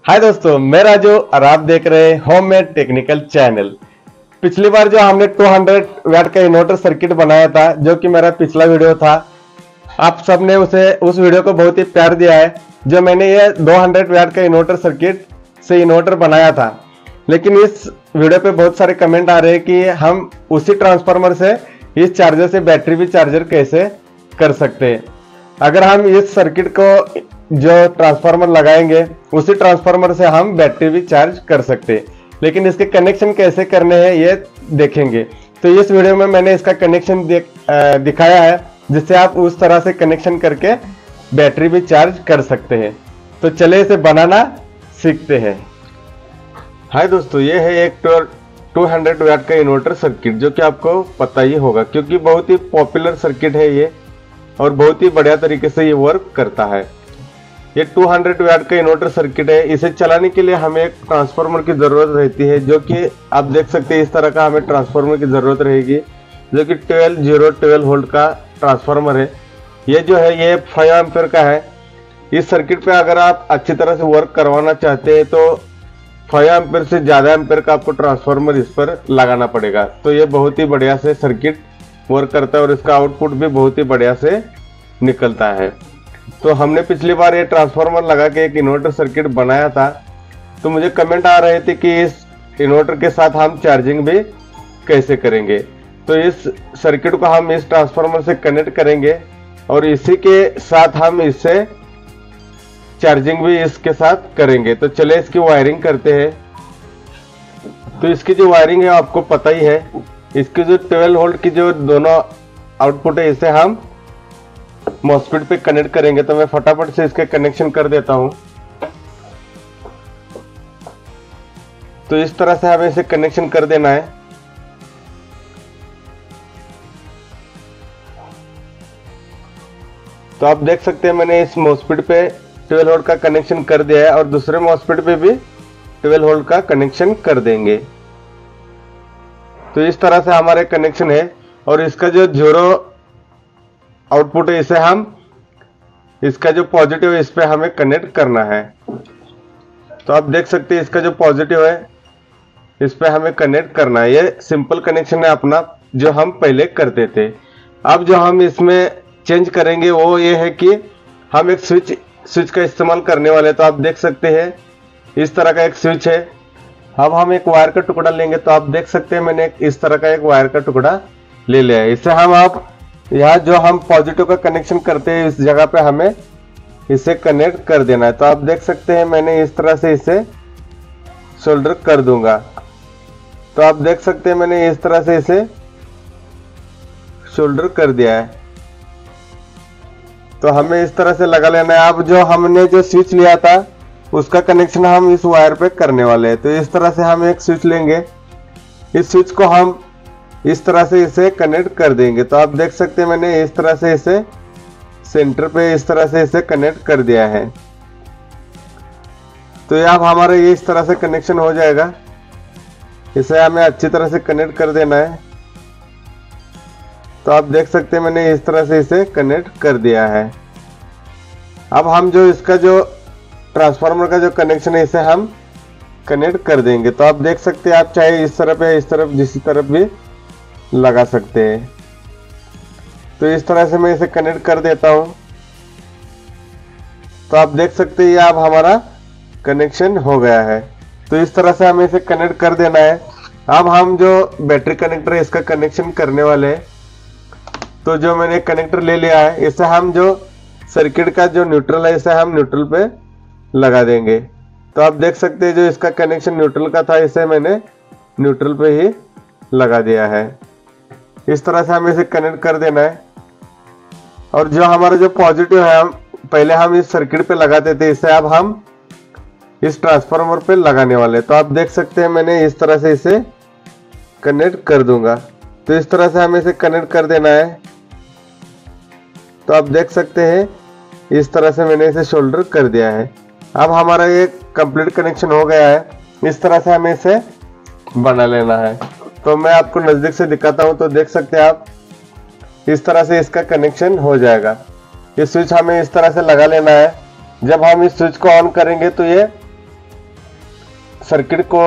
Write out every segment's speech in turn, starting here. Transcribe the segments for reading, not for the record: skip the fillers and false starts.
हाय दोस्तों, मैं राजू और आप देख रहे हैं होममेड टेक्निकल चैनल। पिछली बार जो हमने 200 वाट का इन्वर्टर सर्किट बनाया था, जो कि मेरा पिछला वीडियो था, आप सबने उस वीडियो को बहुत ही प्यार दिया है। जो मैंने ये 200 वाट का इन्वर्टर सर्किट से इन्वर्टर बनाया था, लेकिन इस वीडियो पे बहुत सारे कमेंट आ रहे हैं कि हम उसी ट्रांसफार्मर से इस चार्जर से बैटरी भी चार्जर कैसे कर सकते हैं। अगर हम इस सर्किट को जो ट्रांसफार्मर लगाएंगे, उसी ट्रांसफार्मर से हम बैटरी भी चार्ज कर सकते हैं, लेकिन इसके कनेक्शन कैसे करने हैं ये देखेंगे। तो इस वीडियो में मैंने इसका कनेक्शन दिखाया है, जिससे आप उस तरह से कनेक्शन करके बैटरी भी चार्ज कर सकते हैं। तो चले इसे बनाना सीखते हैं। हाय दोस्तों, ये है एक 200 वाट का इन्वर्टर सर्किट, जो कि आपको पता ही होगा क्योंकि बहुत ही पॉपुलर सर्किट है ये, और बहुत ही बढ़िया तरीके से ये वर्क करता है। ये 200 वाट का इन्वर्टर सर्किट है। इसे चलाने के लिए हमें एक ट्रांसफार्मर की ज़रूरत रहती है, जो कि आप देख सकते हैं इस तरह का हमें ट्रांसफार्मर की ज़रूरत रहेगी, जो कि 12 वोल्ट का ट्रांसफार्मर है। ये जो है ये 5 एम्पीयर का है। इस सर्किट पे अगर आप अच्छी तरह से वर्क करवाना चाहते हैं तो 5 एम्पीयर से ज़्यादा एम्पीयर का आपको ट्रांसफार्मर इस पर लगाना पड़ेगा। तो ये बहुत ही बढ़िया से सर्किट वर्क करता है और इसका आउटपुट भी बहुत ही बढ़िया से निकलता है। तो हमने पिछली बार ये ट्रांसफार्मर लगा के एक इन्वर्टर सर्किट बनाया था, तो मुझे कमेंट आ रहे थे कि इस इन्वर्टर के साथ हम चार्जिंग भी कैसे करेंगे। तो इस सर्किट को हम इस ट्रांसफार्मर से कनेक्ट करेंगे और इसी के साथ हम इससे चार्जिंग भी इसके साथ करेंगे। तो चले इसकी वायरिंग करते हैं। तो इसकी जो वायरिंग है आपको पता ही है। इसकी जो 12 वोल्ट की जो दोनों आउटपुट है, इसे हम मॉस्फेट पे कनेक्ट करेंगे। तो मैं फटाफट से इसके कनेक्शन कर देता हूं। तो इस तरह से हमें इसे कनेक्शन कर देना है। तो आप देख सकते हैं मैंने इस मॉस्फेट पे 12 वोल्ट का कनेक्शन कर दिया है और दूसरे मॉस्फेट पे भी 12 वोल्ट का कनेक्शन कर देंगे। तो इस तरह से हमारे कनेक्शन है और इसका जो जीरो आउटपुट है, इसे हम इसका जो पॉजिटिव है इस पे हमें कनेक्ट करना है। तो आप देख सकते हैं इसका जो पॉजिटिव है इस पे हमें कनेक्ट करना है। ये सिंपल कनेक्शन है अपना, जो हम पहले करते थे। अब जो हम इसमें चेंज करेंगे वो ये है कि हम एक स्विच का इस्तेमाल करने वाले हैं। तो आप देख सकते हैं इस तरह का एक स्विच है। अब हम एक वायर का टुकड़ा लेंगे। तो आप देख सकते हैं मैंने इस तरह का एक वायर का टुकड़ा ले लिया है। इससे हम आप यहाँ जो हम पॉजिटिव का कनेक्शन करते हैं, इस जगह पे हमें इसे कनेक्ट कर देना है। तो आप देख सकते हैं मैंने इस तरह से इसे सोल्डर कर दूंगा। तो आप देख सकते हैं मैंने इस तरह से इसे सोल्डर कर दिया है। तो हमें इस तरह से लगा लेना है। अब जो हमने जो स्विच लिया था उसका कनेक्शन हम इस वायर पे करने वाले हैं। तो इस तरह से हम एक स्विच लेंगे। इस स्विच को हम इस तरह से इसे कनेक्ट कर देंगे। तो आप देख सकते हैं मैंने इस तरह से इसे सेंटर पे इस तरह से इसे कनेक्ट कर दिया है। तो ये अब हमारा ये इस तरह से कनेक्शन हो जाएगा। इसे हमें अच्छी तरह से कनेक्ट कर देना है। तो आप देख सकते हैं मैंने इस तरह से इसे कनेक्ट कर दिया है। अब हम जो इसका जो ट्रांसफार्मर का जो कनेक्शन है, इसे हम कनेक्ट कर देंगे। तो आप देख सकते हैं, आप चाहे इस तरफ या इस तरफ, जिस तरफ भी लगा सकते हैं। तो इस तरह से मैं इसे कनेक्ट कर देता हूं। तो आप देख सकते हैं ये अब हमारा कनेक्शन हो गया है। तो इस तरह से हमें इसे कनेक्ट कर देना है। अब हम जो बैटरी कनेक्टर है इसका कनेक्शन करने वाले हैं। तो जो मैंने कनेक्टर ले लिया है, इसे हम जो सर्किट का जो न्यूट्रल है, इसे हम न्यूट्रल पे लगा देंगे। तो आप देख सकते हैं जो इसका कनेक्शन न्यूट्रल का था, इसे मैंने न्यूट्रल पे ही लगा दिया है। इस तरह से हमें इसे कनेक्ट कर देना है। और जो हमारा जो पॉजिटिव है, पहले हम इस सर्किट पे लगाते थे, इसे अब हम इस ट्रांसफार्मर पे लगाने वाले। तो आप देख सकते हैं मैंने इस तरह से इसे कनेक्ट कर दूंगा। तो इस तरह से हमें इसे कनेक्ट कर देना है। तो आप देख सकते हैं इस तरह से मैंने इसे शोल्डर कर दिया है। अब हमारा ये कंप्लीट कनेक्शन हो गया है। इस तरह से हमें इसे बना लेना है। तो मैं आपको नज़दीक से दिखाता हूं। तो देख सकते हैं आप इस तरह से इसका कनेक्शन हो जाएगा। ये स्विच हमें इस तरह से लगा लेना है। जब हम इस स्विच को ऑन करेंगे तो ये सर्किट को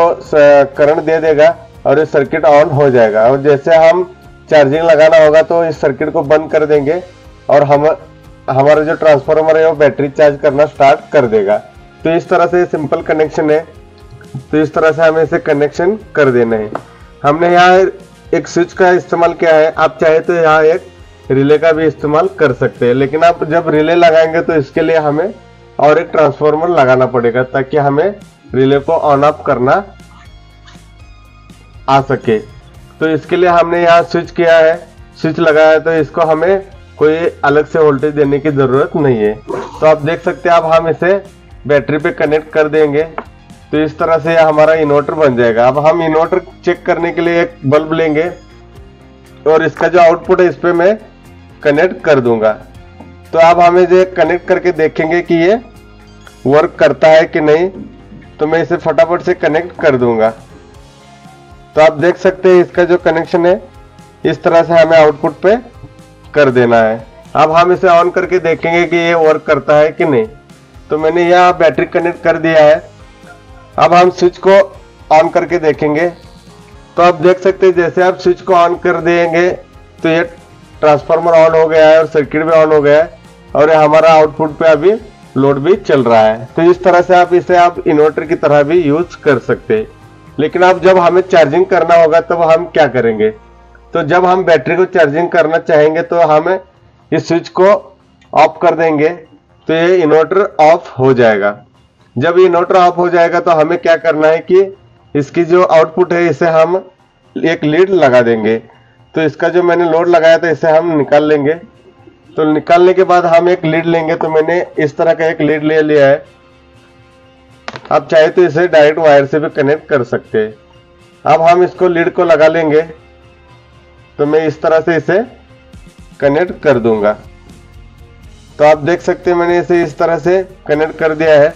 करंट दे देगा और ये सर्किट ऑन हो जाएगा। और जैसे हम चार्जिंग लगाना होगा तो इस सर्किट को बंद कर देंगे और हमारा जो ट्रांसफार्मर है वो बैटरी चार्ज करना स्टार्ट कर देगा। तो इस तरह से सिंपल कनेक्शन है। तो इस तरह से हमें इसे कनेक्शन कर देना है। हमने यहाँ एक स्विच का इस्तेमाल किया है, आप चाहे तो यहाँ एक रिले का भी इस्तेमाल कर सकते हैं, लेकिन आप जब रिले लगाएंगे तो इसके लिए हमें और एक ट्रांसफार्मर लगाना पड़ेगा ताकि हमें रिले को ऑन ऑफ करना आ सके। तो इसके लिए हमने यहाँ स्विच किया है, स्विच लगाया है, तो इसको हमें कोई अलग से वोल्टेज देने की जरूरत नहीं है। तो आप देख सकते हैं, अब हम इसे बैटरी पे कनेक्ट कर देंगे तो इस तरह से हमारा इन्वर्टर बन जाएगा। अब हम इन्वर्टर चेक करने के लिए एक बल्ब लेंगे और इसका जो आउटपुट है इस पे मैं कनेक्ट कर दूंगा। तो अब हमें जो कनेक्ट करके देखेंगे कि ये वर्क करता है कि नहीं। तो मैं इसे फटाफट से कनेक्ट कर दूंगा। तो आप देख सकते हैं इसका जो कनेक्शन है इस तरह से हमें आउटपुट पे कर देना है। अब हम इसे ऑन करके देखेंगे कि ये वर्क करता है कि नहीं। तो मैंने यहाँ बैटरी कनेक्ट कर दिया है। अब हम स्विच को ऑन करके देखेंगे। तो आप देख सकते हैं जैसे आप स्विच को ऑन कर देंगे तो ये ट्रांसफार्मर ऑन हो गया है और सर्किट भी ऑन हो गया है और ये हमारा आउटपुट पे अभी लोड भी चल रहा है। तो इस तरह से आप इसे इन्वर्टर की तरह भी यूज कर सकते हैं। लेकिन अब जब हमें चार्जिंग करना होगा तब हम क्या करेंगे। तो जब हम बैटरी को चार्जिंग करना चाहेंगे तो हम इस स्विच को ऑफ कर देंगे तो ये इन्वर्टर ऑफ हो जाएगा। जब इन्वर्टर ऑफ हो जाएगा तो हमें क्या करना है कि इसकी जो आउटपुट है इसे हम एक लीड लगा देंगे। तो इसका जो मैंने लोड लगाया था इसे हम निकाल लेंगे। तो निकालने के बाद हम एक लीड लेंगे। तो मैंने इस तरह का एक लीड ले लिया है। आप चाहे तो इसे डायरेक्ट वायर से भी कनेक्ट कर सकते हैं। अब हम इसको लीड को लगा लेंगे। तो मैं इस तरह से इसे कनेक्ट कर दूंगा। तो आप देख सकते हैं मैंने इसे इस तरह से कनेक्ट कर दिया है।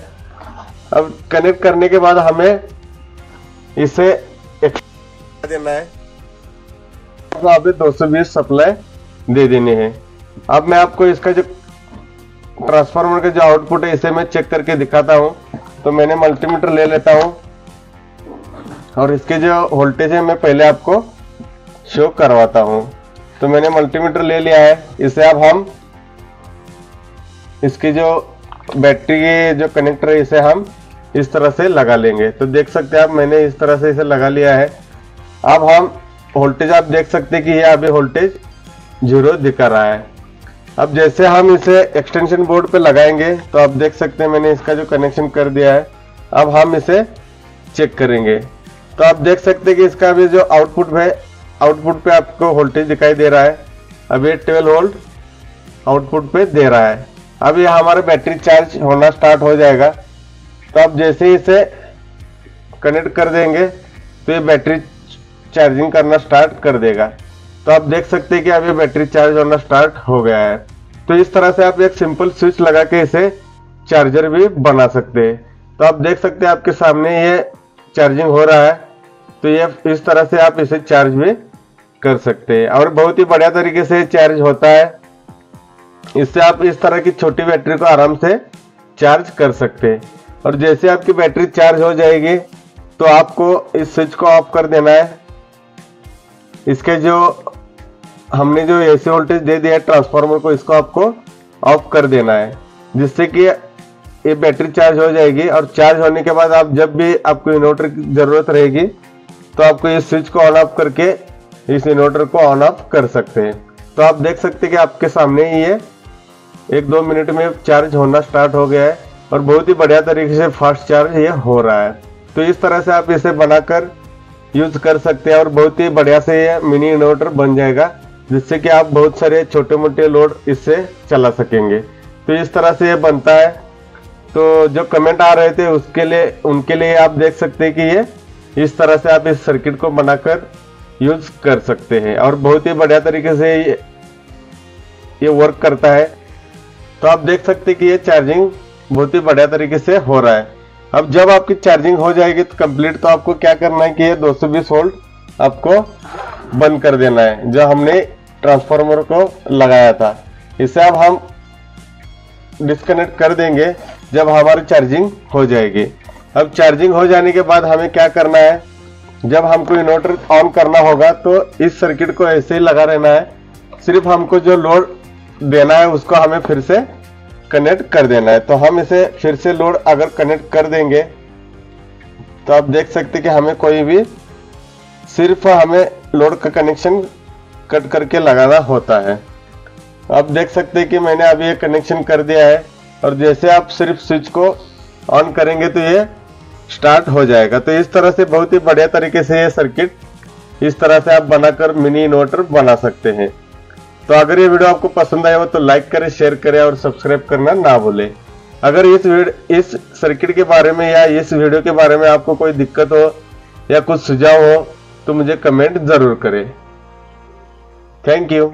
अब कनेक्ट करने के बाद हमें इसे देना है। तो आप 220 सप्लाई दे देने हैं। अब मैं आपको इसका जो ट्रांसफार्मर का जो आउटपुट है इसे मैं चेक करके दिखाता हूं। तो मैंने मल्टीमीटर ले लेता हूं और इसके जो वोल्टेज है मैं पहले आपको शो करवाता हूं। तो मैंने मल्टीमीटर ले लिया है। इसे अब हम इसकी जो बैटरी के जो कनेक्टर है इसे हम इस तरह से लगा लेंगे। तो देख सकते हैं आप मैंने इस तरह से इसे लगा लिया है। अब हम वोल्टेज आप देख सकते हैं कि ये अभी वोल्टेज 0 दिखा रहा है। अब जैसे हम इसे एक्सटेंशन बोर्ड पे लगाएंगे तो आप देख सकते हैं मैंने इसका जो कनेक्शन कर दिया है। अब हम इसे चेक करेंगे। तो आप देख सकते हैं कि इसका अभी जो आउटपुट है, आउटपुट पे आपको वोल्टेज दिखाई दे रहा है। अभी 12 वोल्ट आउटपुट पे दे रहा है। अब ये हमारा बैटरी चार्ज होना स्टार्ट हो जाएगा। तो आप जैसे ही इसे कनेक्ट कर देंगे तो ये बैटरी चार्जिंग करना स्टार्ट कर देगा। तो आप देख सकते हैं कि अब ये बैटरी चार्ज होना स्टार्ट हो गया है। तो इस तरह से आप एक सिंपल स्विच लगा के इसे चार्जर भी बना सकते हैं। तो आप देख सकते हैं आपके सामने ये चार्जिंग हो रहा है। तो ये इस तरह से आप इसे चार्ज भी कर सकते हैं और बहुत ही बढ़िया तरीके से चार्ज होता है। इससे आप इस तरह की छोटी बैटरी को आराम से चार्ज कर सकते हैं। और जैसे आपकी बैटरी चार्ज हो जाएगी तो आपको इस स्विच को ऑफ कर देना है। इसके जो हमने जो एसी वोल्टेज दे दिया है ट्रांसफार्मर को, इसको आपको ऑफ कर देना है, जिससे कि ये बैटरी चार्ज हो जाएगी। और चार्ज होने के बाद आप जब भी आपको इन्वर्टर की जरूरत रहेगी तो आपको इस स्विच को ऑन ऑफ करके इस इन्वर्टर को ऑन ऑफ कर सकते हैं। तो आप देख सकते हैं कि आपके सामने ही ये 1-2 मिनट में चार्ज होना स्टार्ट हो गया है और बहुत ही बढ़िया तरीके से फास्ट चार्ज ये हो रहा है। तो इस तरह से आप इसे बनाकर यूज कर सकते हैं और बहुत ही बढ़िया से ये मिनी इन्वर्टर बन जाएगा, जिससे कि आप बहुत सारे छोटे मोटे लोड इससे चला सकेंगे। तो इस तरह से ये बनता है। तो जो कमेंट आ रहे थे उनके लिए आप देख सकते हैं कि ये इस तरह से आप इस सर्किट को बनाकर यूज कर सकते हैं और बहुत ही बढ़िया तरीके से ये वर्क करता है। तो आप देख सकते हैं कि ये चार्जिंग बहुत ही बढ़िया तरीके से हो रहा है। अब जब आपकी चार्जिंग हो जाएगी तो कंप्लीट, तो आपको क्या करना है कि ये 220 वोल्ट आपको बंद कर देना है जो हमने ट्रांसफार्मर को लगाया था। इसे अब हम डिस्कनेक्ट कर देंगे जब हमारी चार्जिंग हो जाएगी। अब चार्जिंग हो जाने के बाद हमें क्या करना है, जब हमको इन्वर्टर ऑन करना होगा तो इस सर्किट को ऐसे ही लगा रहना है। सिर्फ हमको जो लोड देना है उसको हमें फिर से कनेक्ट कर देना है। तो हम इसे फिर से लोड अगर कनेक्ट कर देंगे तो आप देख सकते कि हमें कोई भी सिर्फ हमें लोड का कनेक्शन कट करके लगाना होता है। आप देख सकते हैं कि मैंने अभी ये कनेक्शन कर दिया है और जैसे आप सिर्फ स्विच को ऑन करेंगे तो ये स्टार्ट हो जाएगा। तो इस तरह से बहुत ही बढ़िया तरीके से ये सर्किट इस तरह से आप बनाकर मिनी इन्वर्टर बना सकते हैं। तो अगर ये वीडियो आपको पसंद आया हो तो लाइक करें, शेयर करें और सब्सक्राइब करना ना भूलें। अगर इस सर्किट के बारे में या इस वीडियो के बारे में आपको कोई दिक्कत हो या कुछ सुझाव हो तो मुझे कमेंट जरूर करें। Thank you.